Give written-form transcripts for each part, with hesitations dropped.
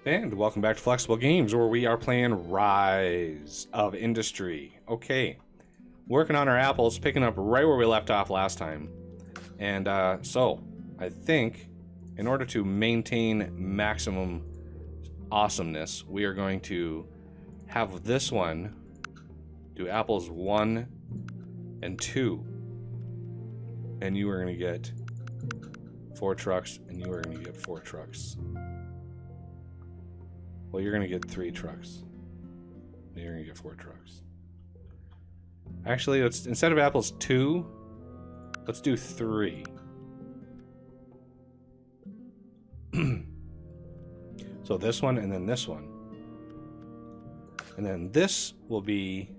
And welcome back to Flexible Games, where we are playing Rise of Industry. Okay, working on our apples, picking up right where we left off last time. And so, I think, in order to maintain maximum awesomeness, we are going to have this one do apples 1 and 2. And you are going to get 4 trucks, and you are going to get 4 trucks. Well, you're going to get 3 trucks. You're going to get 4 trucks. Actually, let's, instead of apples 2, let's do 3. So this one and then this one. And then this will be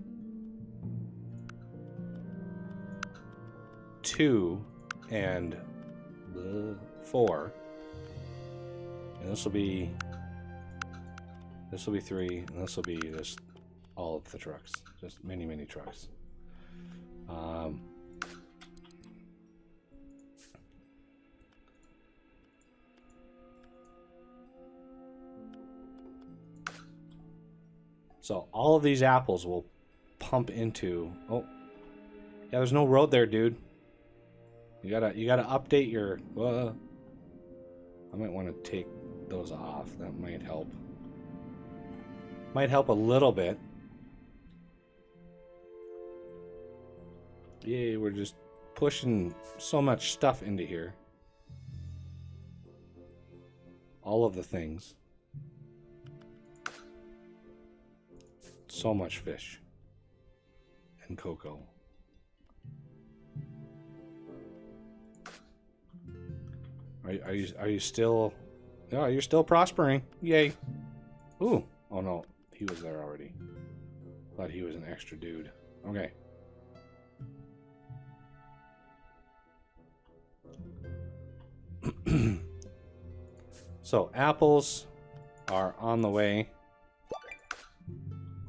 2 and 4. And this will be 3, and this will be just all of the trucks. Just many trucks. So all of these apples will pump into... Oh, yeah, there's no road there, dude. You gotta update your... I might want to take those off. That might help. Might help a little bit. Yay, we're just pushing so much stuff into here. All of the things. So much fish. And cocoa. Are you still... Oh, you're still prospering. Yay. Ooh. Oh no. He was there already. Thought he was an extra dude. Okay. So, apples are on the way.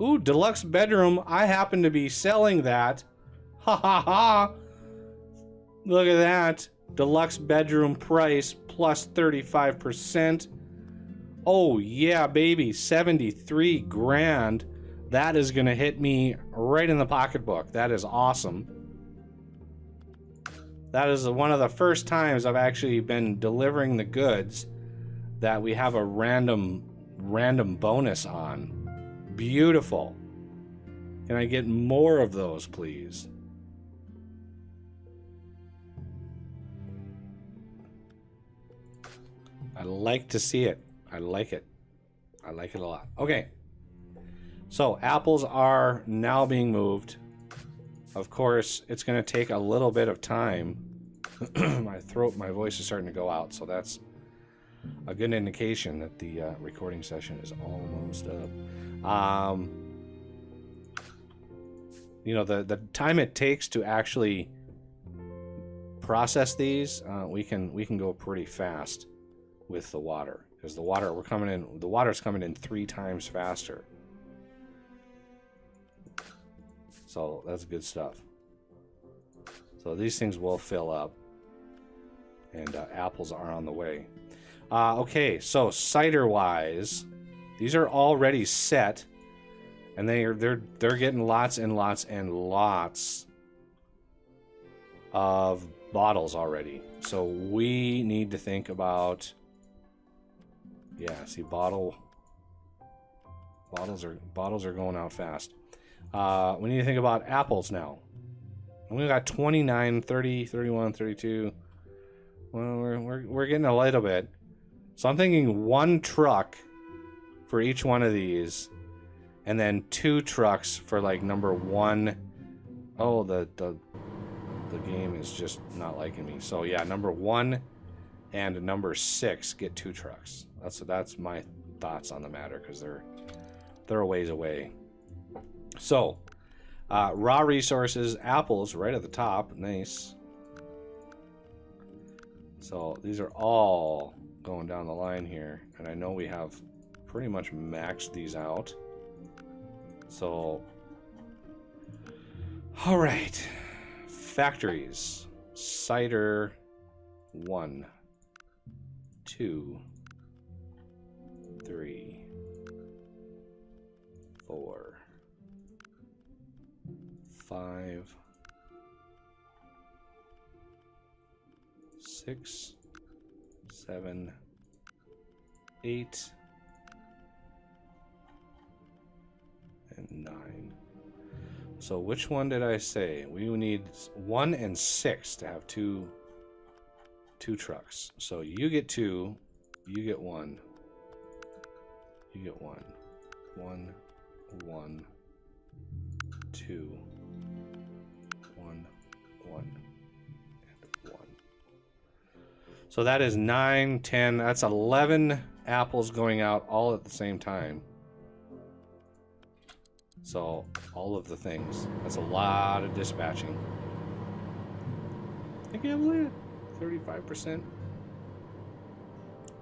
Ooh, deluxe bedroom. I happen to be selling that. Ha ha ha. Look at that. Deluxe bedroom price plus 35%. Oh yeah, baby, 73 grand. That is gonna hit me right in the pocketbook. That is awesome. That is one of the first times I've actually been delivering the goods that we have a random bonus on. Beautiful. Can I get more of those, please? I like to see it. I like it. I like it a lot. Okay. So, apples are now being moved. Of course, it's going to take a little bit of time. My voice is starting to go out, so that's a good indication that the recording session is almost up. You know, the time it takes to actually process these, we can go pretty fast with the water. Because the water's coming in 3 times faster. So that's good stuff. So these things will fill up. And apples are on the way. Okay, so cider-wise, these are already set. And they're getting lots and lots and lots of bottles already. So we need to think about... Yeah, see, bottles are going out fast. We need to think about apples now. And we got 29, 30, 31, 32. Well, we're getting a little bit. So I'm thinking 1 truck for each one of these, and then 2 trucks for like number 1. Oh, the game is just not liking me. So yeah, number 1 and number 6 get 2 trucks. That's my thoughts on the matter, because they're a ways away. So, raw resources, apples right at the top, nice. So these are all going down the line here, and I know we have pretty much maxed these out. So, all right, factories, cider 1, 2, 3, 5, 6, 7, 8, and 9. So which one did I say? We need 1 and 6 to have two trucks. So you get 2, you get 1. You get 1. 1, 1, 2, 1, 1, and 1. So that is 9, 10. That's 11 apples going out all at the same time. So all of the things. That's a lot of dispatching. I can't believe it. 35%.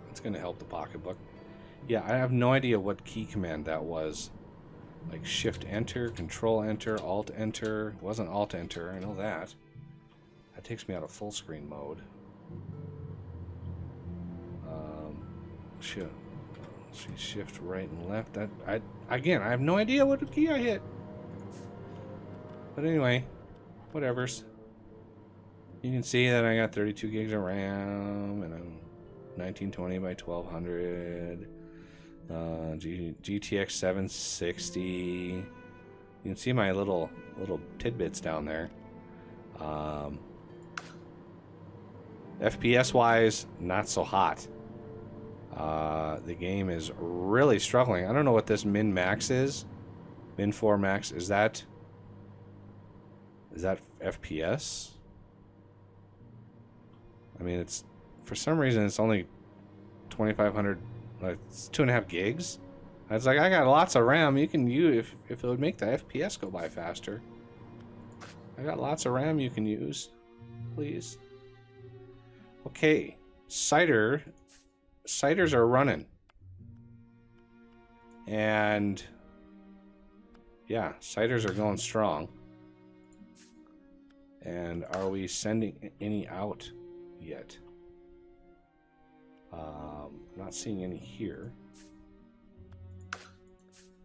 It's going to help the pocketbook. Yeah, I have no idea what key command that was. Like shift enter, control enter, alt enter. It wasn't alt enter, I know that. That takes me out of full screen mode. Shift right and left. That again, I have no idea what key I hit. But anyway, whatevers. You can see that I got 32 gigs of RAM and I'm 1920 by 1200. GTX 760. You can see my little tidbits down there. FPS wise, not so hot. The game is really struggling. I don't know what this min max is. Min 4 max, is that FPS? I mean, it's for some reason it's only 2500. Like, it's 2.5 gigs. It's like I got lots of RAM. You can use if it would make the FPS go by faster. I got lots of RAM you can use. Please. Okay, ciders are running. And yeah, ciders are going strong. And are we sending any out yet? Not seeing any here.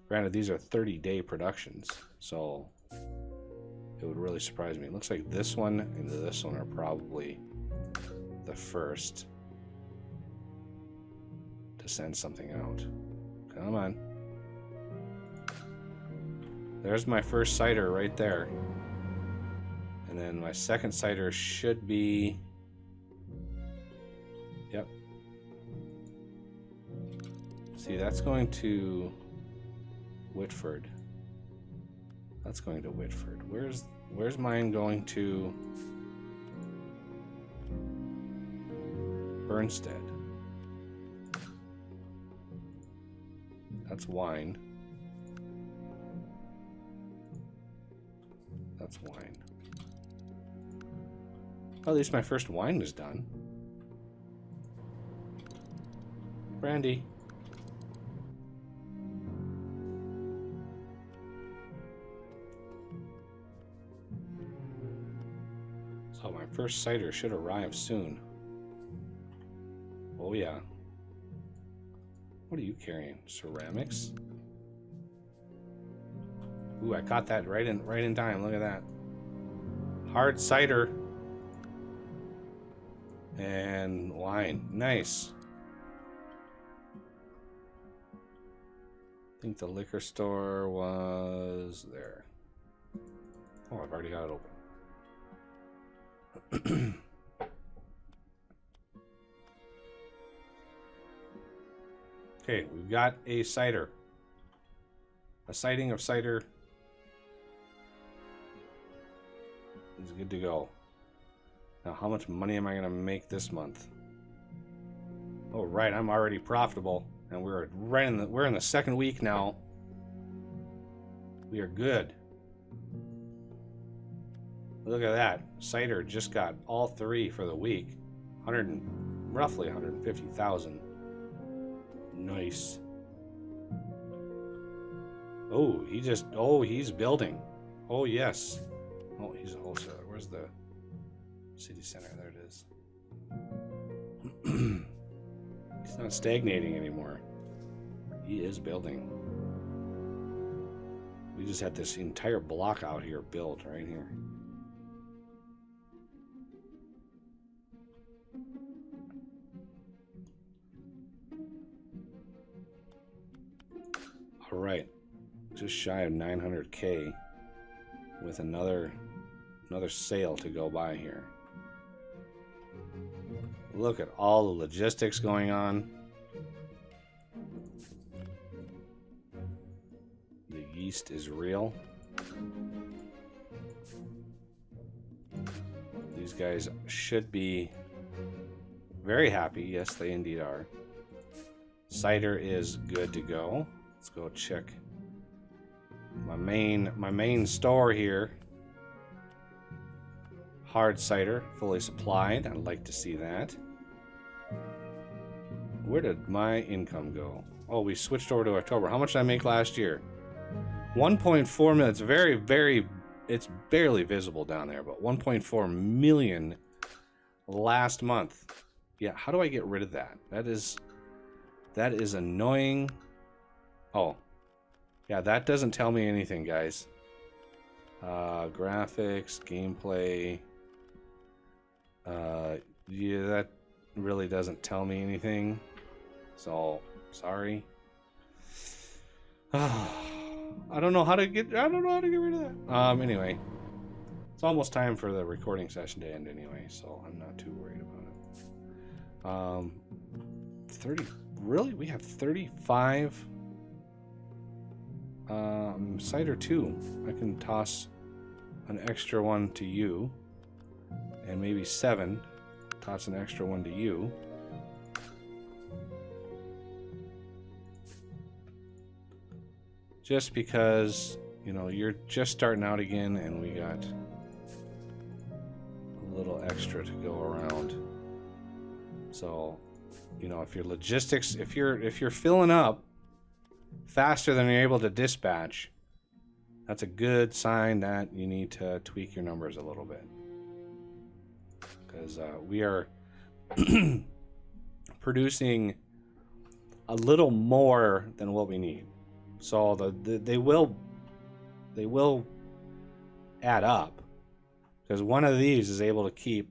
Granted, these are 30-day productions, so it would really surprise me. It looks like this one and this one are probably the first to send something out. Come on. There's my first cider right there. And then my second cider should be... Yep. See, that's going to Whitford. That's going to Whitford. Where's mine going to? Burnstead. That's wine. That's wine. Well, at least my first wine is done. Brandy. So my first cider should arrive soon. Oh yeah. What are you carrying? Ceramics? Ooh, I caught that right in time. Look at that. Hard cider. And wine. Nice. I think the liquor store was there. Oh, I've already got it open. Okay, we've got a cider. A sighting of cider is good to go. Now, how much money am I going to make this month? Oh, right, I'm already profitable, and we're in the second week now. We are good. Look at that. Cider just got all three for the week. Roughly 150,000. Nice. Oh, he's building. Oh, yes. Oh, he's a wholesaler. Where's the city center? There it is. He's not stagnating anymore. He is building. We just had this entire block out here built right here. All right, just shy of 900K with another sale to go by here. Look at all the logistics going on. The yeast is real. These guys should be very happy. Yes, they indeed are. Cider is good to go. Let's go check my main store here. Hard cider, fully supplied. I'd like to see that. Where did my income go? Oh, we switched over to October. How much did I make last year? 1.4 million. It's it's barely visible down there, but 1.4 million last month. Yeah, how do I get rid of that? That is annoying. Oh, yeah, that doesn't tell me anything, guys. Graphics, gameplay. Yeah, that really doesn't tell me anything. So, sorry. I don't know how to get rid of that. Anyway. It's almost time for the recording session to end anyway, so I'm not too worried about it. 30, really? We have 35 cider 2. I can toss an extra one to you, and maybe 7. Toss an extra one to you. Just because, you know, you're just starting out again, and we got a little extra to go around. So, you know, if your logistics, if you're filling up faster than you're able to dispatch, that's a good sign that you need to tweak your numbers a little bit, because we are producing a little more than what we need. So they will add up, because one of these is able to keep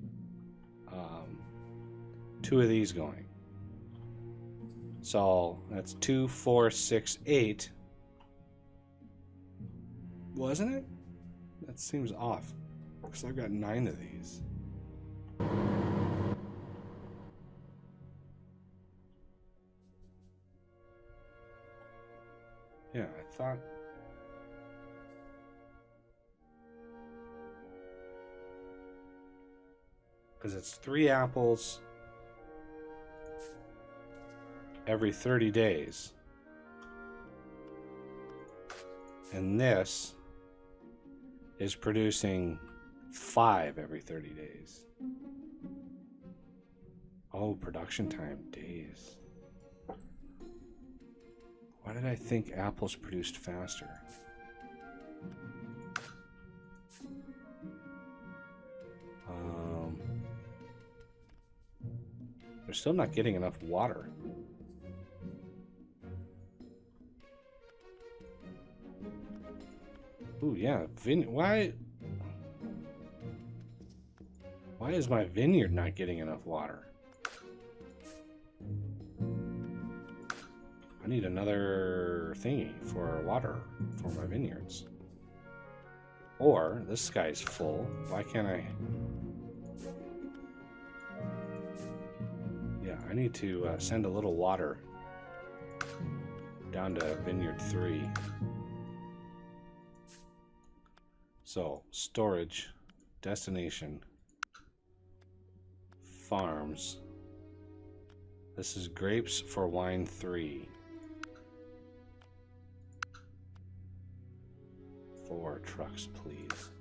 2 of these going. So that's 2, 4, 6, 8. Wasn't it? That seems off, because I've got 9 of these. Yeah, I thought. Because it's 3 apples every 30 days. And this is producing 5 every 30 days. Oh, production time, days. Why did I think apples produced faster? They're still not getting enough water. Ooh, yeah. Why is my vineyard not getting enough water? I need another thingy for water for my vineyards. Or, this guy's full. Why can't I? Yeah, I need to send a little water down to Vineyard 3. So, storage, destination, farms. This is grapes for wine 3. 4 trucks, please.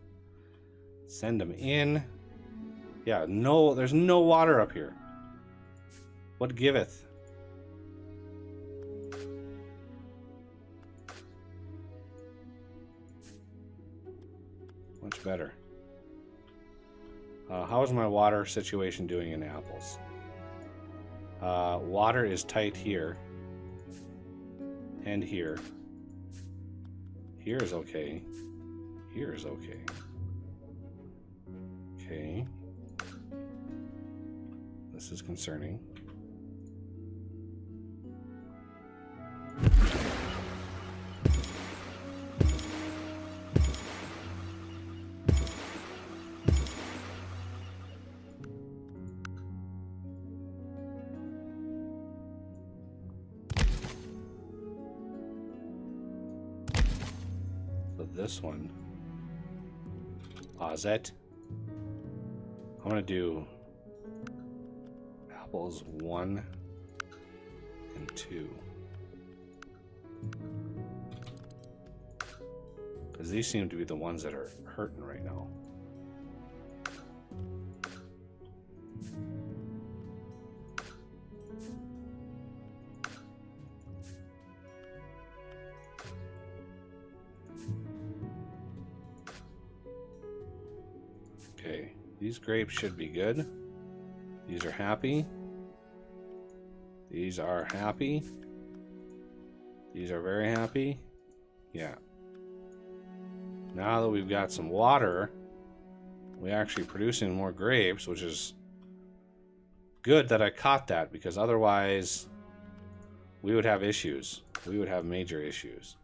Send them in. Yeah, no, there's no water up here. What giveth? Much better. How is my water situation doing in apples? Water is tight here. And here. Here is okay. Here is okay. Okay. This is concerning. This one. Pause it. I'm gonna do apples 1 and 2. Because these seem to be the ones that are hurting right now. Okay, these grapes should be good. These are happy. These are happy. These are very happy. Yeah. Now that we've got some water, we're actually producing more grapes, which is good that I caught that, because otherwise we would have issues. We would have major issues.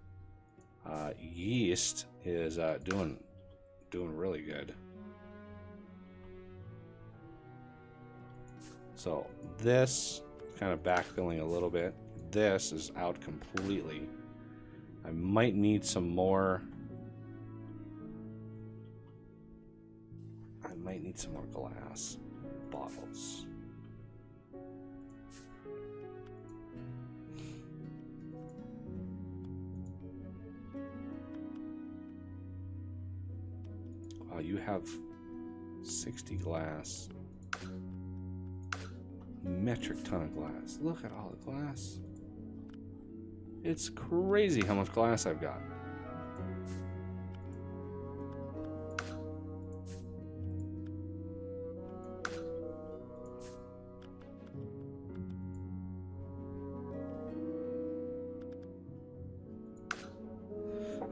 Yeast is doing really good. So this kind of backfilling a little bit. This is out completely. I might need some more. I might need some more glass bottles. Wow, you have 60 glass. Metric ton of glass. Look at all the glass. It's crazy how much glass I've got.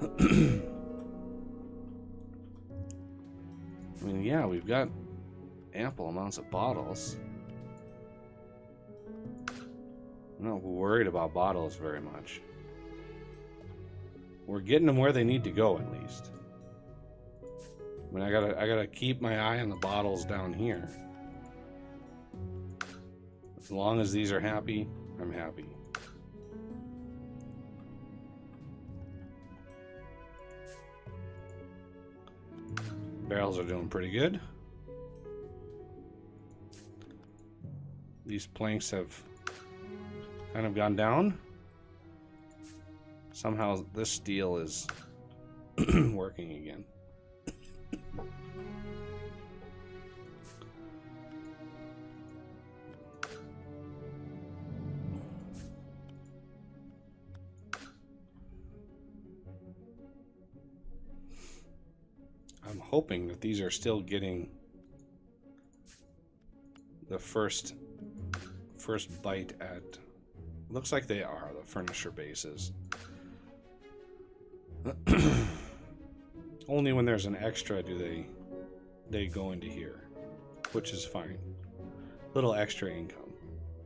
I mean, yeah, we've got ample amounts of bottles. I'm not worried about bottles very much. We're getting them where they need to go, at least. I mean, I gotta keep my eye on the bottles down here. As long as these are happy, I'm happy. Barrels are doing pretty good. These planks have kind of gone down. Somehow this steel is working again. I'm hoping that these are still getting the first bite at. Looks like they are, the furniture bases. Only when there's an extra do they go into here, which is fine. Little extra income.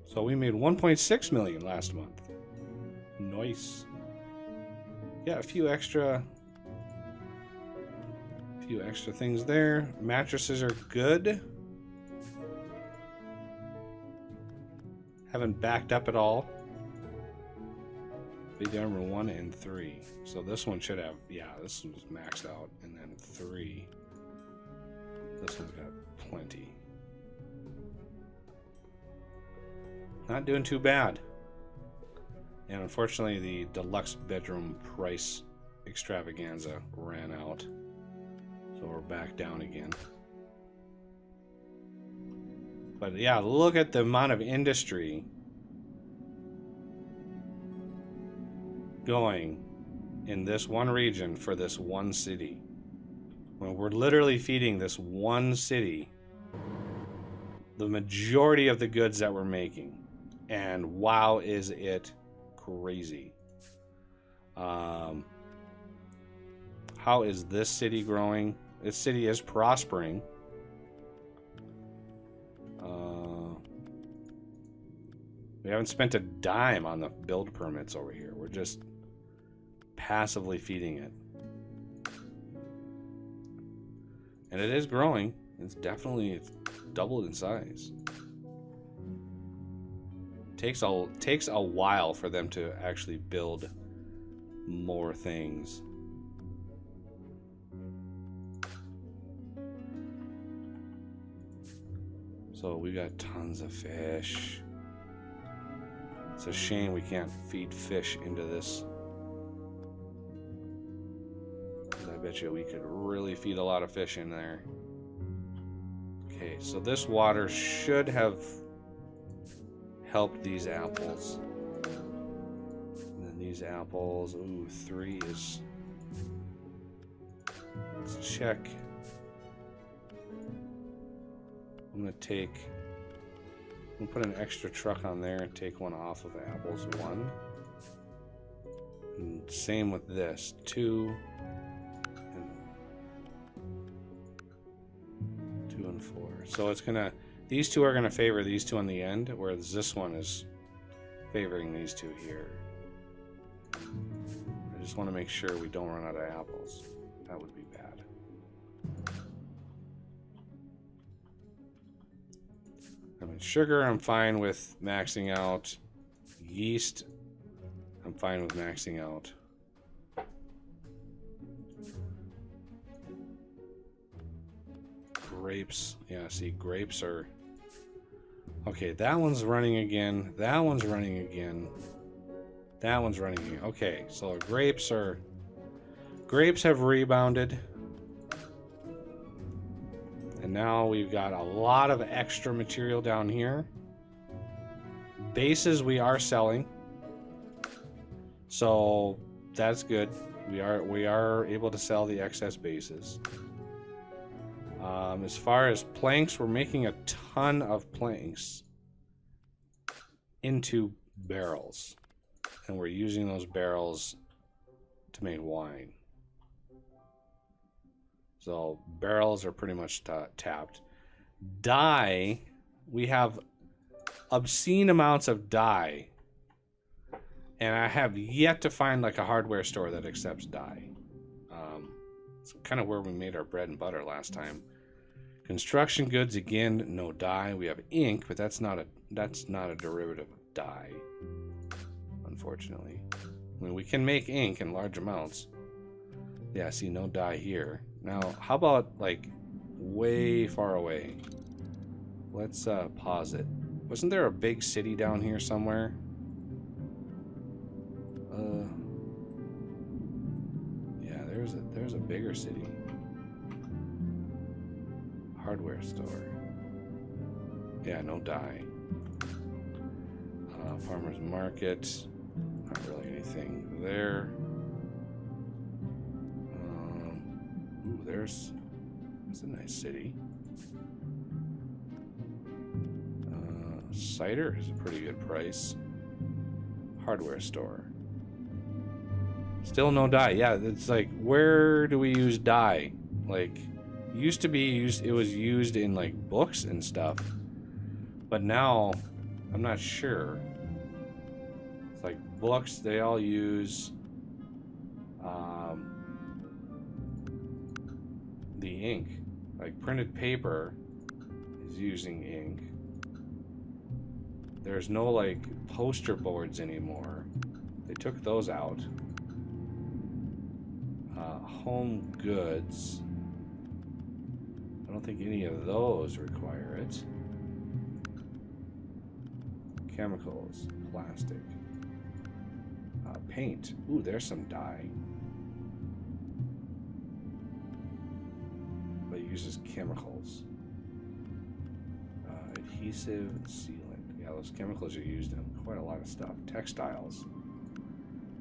So we made 1.6 million last month. Nice. Yeah, a few extra things there. Mattresses are good. Haven't backed up at all. Big armor 1 and 3. So this one should have, yeah, this one's maxed out. And then 3. This one's got plenty. Not doing too bad. And unfortunately, the deluxe bedroom price extravaganza ran out. So we're back down again. But yeah, look at the amount of industry going in this one region for this one city. When we're literally feeding this one city the majority of the goods that we're making. And wow, is it crazy. How is this city growing? This city is prospering. We haven't spent a dime on the build permits over here. We're just passively feeding it. And it is growing. It's doubled in size. Takes a while for them to actually build more things. So we got tons of fish. It's a shame we can't feed fish into this. I bet you we could really feed a lot of fish in there. Okay, so this water should have helped these apples. And then these apples, ooh, 3 is... Let's check. I'm gonna put an extra truck on there and take one off of apples 1. And same with this, 2. And 2 and 4. So it's gonna, these 2 are gonna favor these 2 on the end, whereas this one is favoring these 2 here. I just want to make sure we don't run out of apples. That would be bad. I mean, sugar, I'm fine with maxing out. Yeast, I'm fine with maxing out. Grapes, yeah, see, grapes are... Okay, that one's running again. That one's running again. That one's running again. Okay, so grapes have rebounded. And now we've got a lot of extra material down here. Bases we are selling. So that's good. We are able to sell the excess bases. As far as planks, we're making a ton of planks into barrels. And we're using those barrels to make wine. So barrels are pretty much tapped. Dye, we have obscene amounts of dye. And I have yet to find like a hardware store that accepts dye. It's kind of where we made our bread and butter last time. Construction goods, again, no dye. We have ink, but that's not a derivative of dye, unfortunately. I mean, we can make ink in large amounts. Yeah, see, no dye here. Now, how about, like, way far away? Let's pause it. Wasn't there a big city down here somewhere? Yeah, there's a bigger city. Hardware store. Yeah, no dye. Farmer's market. Not really anything there. Ooh, that's a nice city. Cider is a pretty good price. Hardware store. Still no dye. Yeah, it's like, where do we use dye? Like, used to be used, it was used in like books and stuff, but now I'm not sure. It's like books, they all use the ink. Like printed paper is using ink. There's no like poster boards anymore. They took those out. Home goods, I don't think any of those require it. Chemicals, plastic, paint. Ooh, there's some dye. But it uses chemicals. Adhesive, sealant. Yeah, those chemicals are used in quite a lot of stuff. Textiles.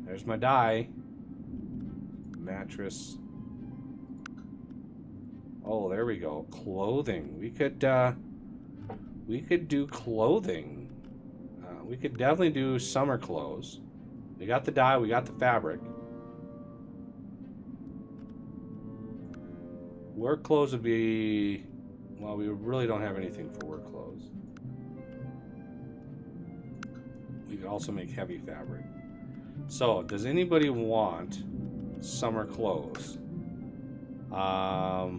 There's my dye. Mattress. Oh, there we go. Clothing. We could do clothing. We could definitely do summer clothes. We got the dye. We got the fabric. Work clothes would be... Well, we really don't have anything for work clothes. We could also make heavy fabric. So, does anybody want summer clothes? I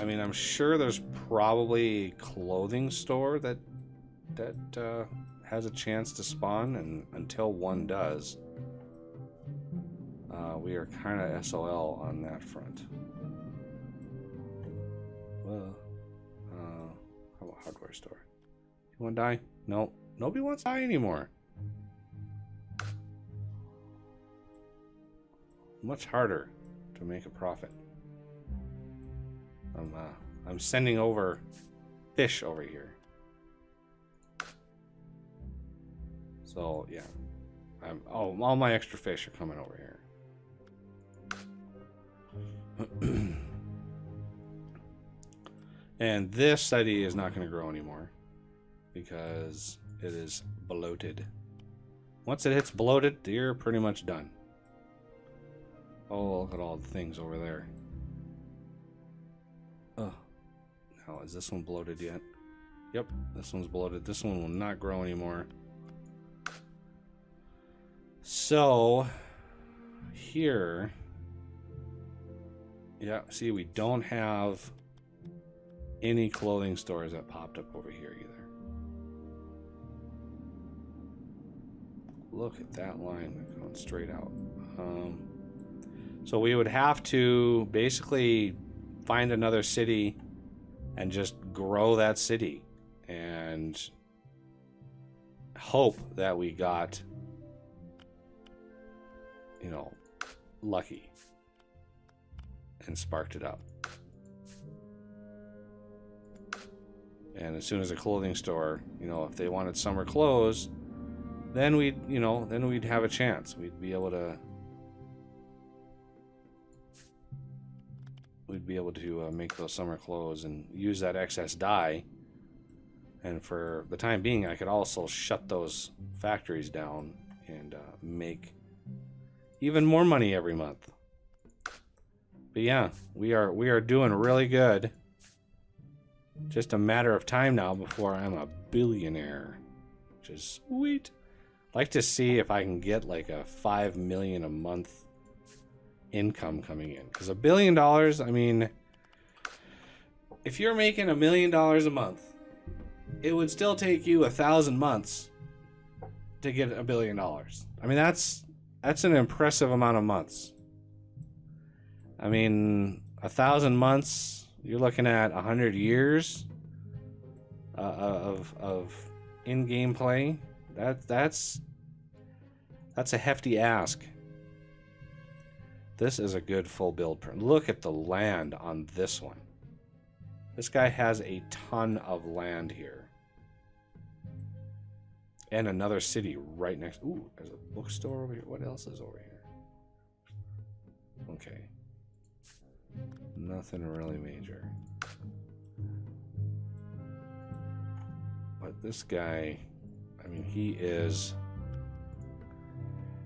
mean, I'm sure there's probably a clothing store that has a chance to spawn, and until one does, we are kind of SOL on that front. Well, how about hardware store? You want to die? No, nobody wants to die anymore. Much harder to make a profit. I'm sending over fish over here. So yeah, all my extra fish are coming over here. And this city is not going to grow anymore because it is bloated. Once it hits bloated, you're pretty much done. Oh, look at all the things over there. Oh, now is this one bloated yet? Yep, this one's bloated. This one will not grow anymore. So, here, yeah, see, we don't have any clothing stores that popped up over here either. Look at that line going straight out. So we would have to basically find another city and just grow that city and hope that we got, you know, lucky and sparked it up. And as soon as a clothing store, you know, if they wanted summer clothes, then we'd have a chance. We'd be able to make those summer clothes and use that excess dye. And for the time being, I could also shut those factories down and make even more money every month. But yeah, we are doing really good. Just a matter of time now before I'm a billionaire, which is sweet. I'd like to see if I can get like a 5 million a month income coming in, because $1 billion, I mean, if you're making $1 million a month, it would still take you 1,000 months to get $1 billion. I mean, that's an impressive amount of months. I mean, 1,000 months, you're looking at 100 years of in-game play. That's a hefty ask. This is a good full build print. Look at the land on this one. This guy has a ton of land here. And another city right next. Ooh, there's a bookstore over here. What else is over here? Okay. Nothing really major. But this guy, I mean, he is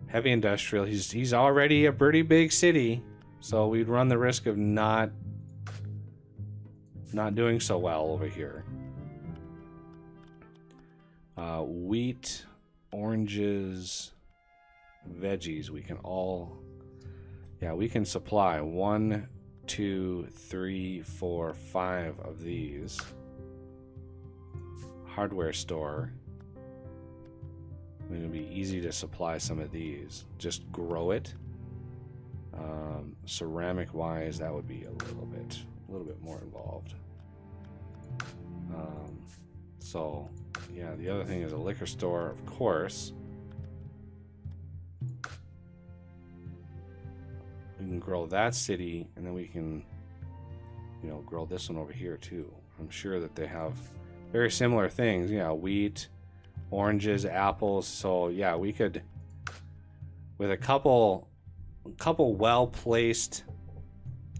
heavy industrial. He's already a pretty big city, so we'd run the risk of not doing so well over here. Wheat, oranges, veggies, we can all, yeah, we can supply 1, 2, 3, 4, 5 of these. Hardware store. I mean, it'd be easy to supply some of these. Just grow it. Ceramic wise, that would be a little bit more involved. So yeah, the other thing is a liquor store, of course. We can grow that city, and then we can, you know, grow this one over here too. I'm sure that they have very similar things. Yeah, wheat, oranges, apples. So yeah, we could, with a couple well-placed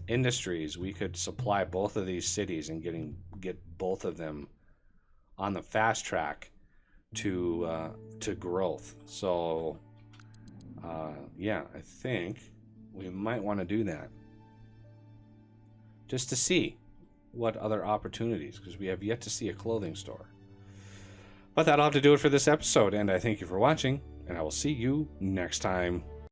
industries, we could supply both of these cities and get both of them on the fast track to growth. So yeah, I think we might want to do that. just to see what other opportunities, because we have yet to see a clothing store. But that'll have to do it for this episode, and I thank you for watching, and I will see you next time.